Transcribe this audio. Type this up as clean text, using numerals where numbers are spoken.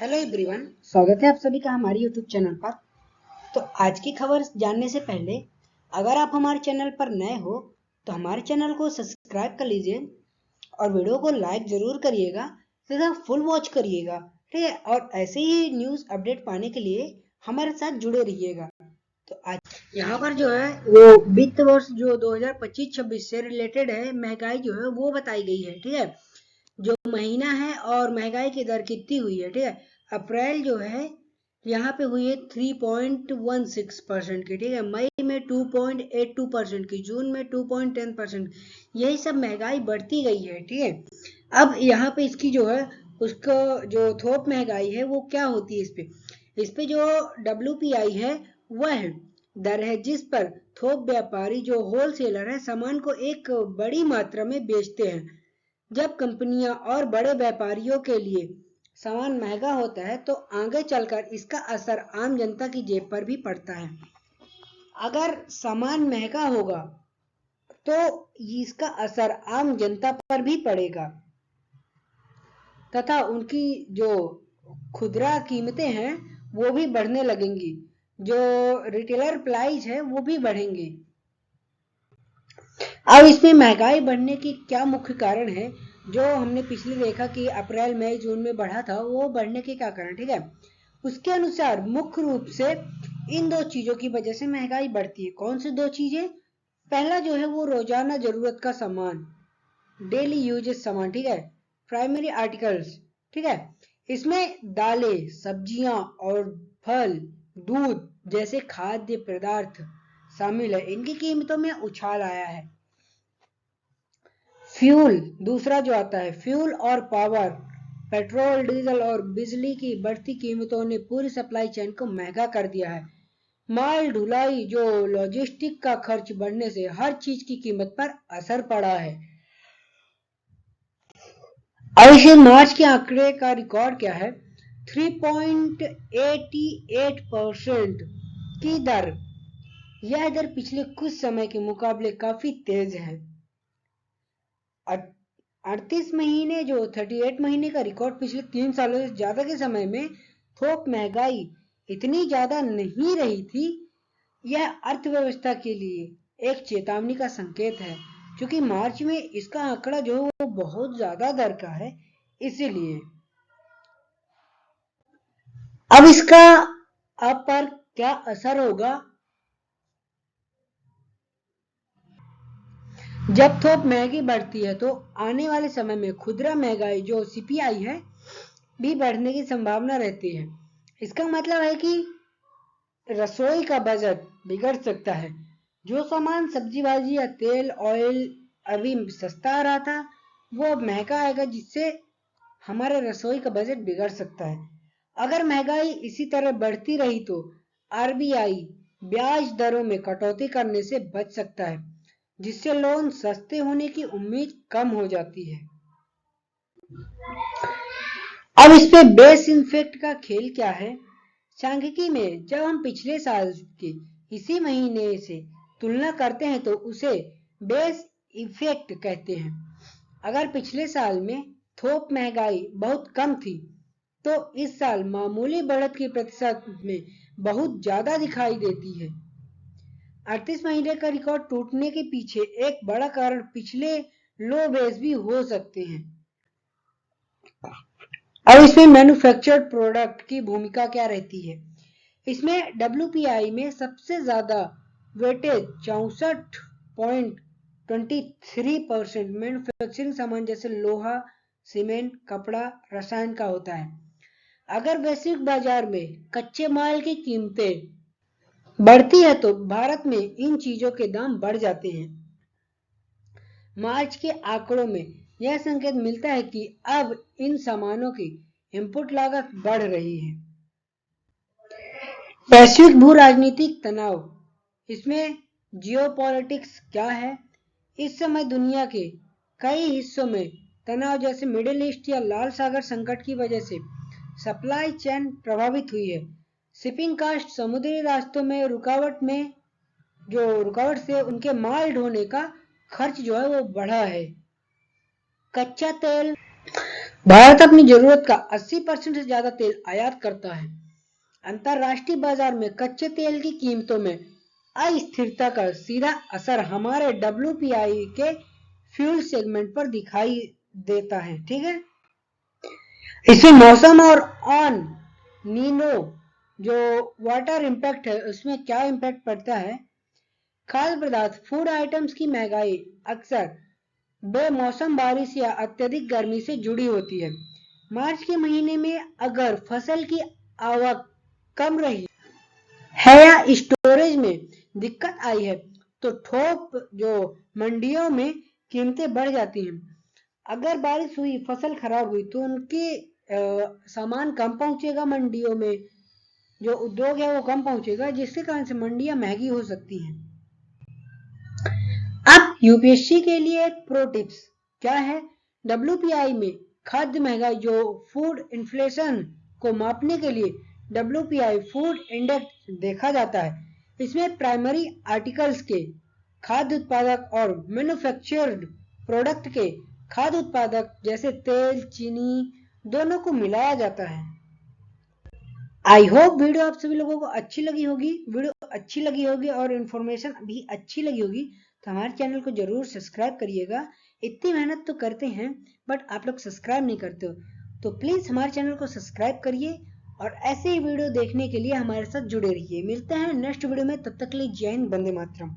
Hello everyone, स्वागत है आप सभी का हमारे यूट्यूब चैनल पर। तो आज की खबर जानने से पहले अगर आप हमारे चैनल पर नए हो तो हमारे चैनल को सब्सक्राइब कर लीजिए और वीडियो को लाइक जरूर करिएगा तथा फुल वॉच करिएगा, ठीक है। और ऐसे ही न्यूज़ अपडेट पाने के लिए हमारे साथ जुड़े रहिएगा। तो आज यहाँ पर जो है वो वित्त वर्ष जो 2025-26 से रिलेटेड है, महंगाई जो है वो बताई गई है, ठीक है। जो महीना है और महंगाई की दर कितनी हुई है, ठीक है। अप्रैल जो है यहाँ पे हुई है 3.16% की, ठीक है। मई में 2.82% की, जून में 2.10%। यही सब महंगाई बढ़ती गई है, ठीक है। अब यहाँ पे इसकी जो है उसको जो थोक महंगाई है वो क्या होती है, इस पे जो WPI है वह दर है जिस पर थोक व्यापारी जो होलसेलर है सामान को एक बड़ी मात्रा में बेचते हैं। जब कंपनियां और बड़े व्यापारियों के लिए सामान महंगा होता है तो आगे चलकर इसका असर आम जनता की जेब पर भी पड़ता है। अगर सामान महंगा होगा तो इसका असर आम जनता पर भी पड़ेगा तथा उनकी जो खुदरा कीमतें हैं वो भी बढ़ने लगेंगी, जो रिटेलर प्राइस है वो भी बढ़ेंगे। अब इसमें महंगाई बढ़ने की क्या मुख्य कारण है, जो हमने पिछले देखा कि अप्रैल मई जून में बढ़ा था, वो बढ़ने के क्या कारण, ठीक है। उसके अनुसार मुख्य रूप से इन दो चीजों की वजह से महंगाई बढ़ती है। कौन सी दो चीजें? पहला जो है वो रोजाना जरूरत का सामान, डेली यूजेस सामान, ठीक है, प्राइमरी आर्टिकल्स, ठीक है। इसमें दालें, सब्जियां और फल, दूध जैसे खाद्य पदार्थ शामिल है। इनकी कीमतों में उछाल आया है। फ्यूल दूसरा जो आता है, फ्यूल और पावर, पेट्रोल डीजल और बिजली की बढ़ती कीमतों ने पूरी सप्लाई चेन को महंगा कर दिया है। माल ढुलाई जो लॉजिस्टिक का खर्च बढ़ने से हर चीज की कीमत पर असर पड़ा है। अब इसे मार्च के आंकड़े का रिकॉर्ड क्या है, 3.88% की दर। यह दर पिछले कुछ समय के मुकाबले काफी तेज है। 38 महीने जो 38 महीने का रिकॉर्ड पिछले 3 सालों से ज्यादा के समय में थोक महंगाई इतनी ज्यादा नहीं रही थी। यह अर्थव्यवस्था के लिए एक चेतावनी का संकेत है, क्योंकि मार्च में इसका आंकड़ा जो है वो बहुत ज्यादा दर का है। इसीलिए अब इसका आप पर क्या असर होगा? जब थोक महंगी बढ़ती है तो आने वाले समय में खुदरा महंगाई जो CPI है भी बढ़ने की संभावना रहती है। इसका मतलब है कि रसोई का बजट बिगड़ सकता है। जो सामान सब्जी भाजी या तेल ऑयल अभी सस्ता आ रहा था वो अब महंगा आएगा, जिससे हमारे रसोई का बजट बिगड़ सकता है। अगर महंगाई इसी तरह बढ़ती रही तो RBI ब्याज दरों में कटौती करने से बच सकता है, जिससे लोन सस्ते होने की उम्मीद कम हो जाती है। अब इस पे बेस इफेक्ट का खेल क्या है? सांख्यिकी में जब हम पिछले साल के इसी महीने से तुलना करते हैं तो उसे बेस इफेक्ट कहते हैं। अगर पिछले साल में थोक महंगाई बहुत कम थी तो इस साल मामूली बढ़त की प्रतिशत में बहुत ज्यादा दिखाई देती है। 38 महीने का रिकॉर्ड टूटने के पीछे एक बड़ा कारण पिछले लो बेस भी हो सकते हैं। अब इसमें मैन्युफैक्चर्ड प्रोडक्ट की भूमिका क्या रहती है? इसमें WPI में सबसे ज्यादा वेटेज 64.23% मैन्युफैक्चरिंग सामान जैसे लोहा, सीमेंट, कपड़ा, रसायन का होता है। अगर वैश्विक बाजार में कच्चे माल की कीमतें बढ़ती है तो भारत में इन चीजों के दाम बढ़ जाते हैं। मार्च के आंकड़ों में यह संकेत मिलता है कि अब इन सामानों की इनपुट लागत बढ़ रही है। वैश्विक भू राजनीतिक तनाव, इसमें जियोपॉलिटिक्स क्या है? इस समय दुनिया के कई हिस्सों में तनाव जैसे मिडिल ईस्ट या लाल सागर संकट की वजह से सप्लाई चेन प्रभावित हुई है। शिपिंग कास्ट, समुद्री रास्तों में रुकावट से उनके माल ढोने का खर्च जो है वो बढ़ा है। कच्चा तेल भारत अपनी जरूरत का 80% से ज्यादा तेल आयात करता है। अंतरराष्ट्रीय बाजार में कच्चे तेल की कीमतों में अस्थिरता का सीधा असर हमारे WPI के फ्यूल सेगमेंट पर दिखाई देता है। ठीक है, इसमें मौसम और ऑन नीनो जो वाटर इम्पैक्ट है उसमें क्या इम्पैक्ट पड़ता है। खाद्य पदार्थ फूड आइटम्स की महंगाई अक्सर बेमौसम बारिश या अत्यधिक गर्मी से जुड़ी होती है। मार्च के महीने में अगर फसल की आवक कम रही है या स्टोरेज में दिक्कत आई है तो थोक जो मंडियों में कीमतें बढ़ जाती हैं। अगर बारिश हुई, फसल खराब हुई तो उनके सामान कम पहुंचेगा मंडियों में, जो उद्योग है वो कम पहुंचेगा, जिसके कारण से मंडियां महंगी हो सकती हैं। अब यूपीएससी के लिए एक प्रो टिप्स क्या है। WPI में खाद्य महंगाई जो फूड इन्फ्लेशन को मापने के लिए WPI फूड इंडेक्स देखा जाता है। इसमें प्राइमरी आर्टिकल्स के खाद्य उत्पादक और मैन्युफैक्चर्ड प्रोडक्ट के खाद्य उत्पादक जैसे तेल, चीनी दोनों को मिलाया जाता है। आई होप वीडियो आप सभी लोगों को अच्छी लगी होगी। वीडियो अच्छी लगी होगी और इन्फॉर्मेशन भी अच्छी लगी होगी तो हमारे चैनल को जरूर सब्सक्राइब करिएगा। इतनी मेहनत तो करते हैं बट आप लोग सब्सक्राइब नहीं करते हो, तो प्लीज हमारे चैनल को सब्सक्राइब करिए और ऐसे ही वीडियो देखने के लिए हमारे साथ जुड़े रहिए। मिलते हैं नेक्स्ट वीडियो में, तब तक के लिए जय हिंद, वंदे मातरम।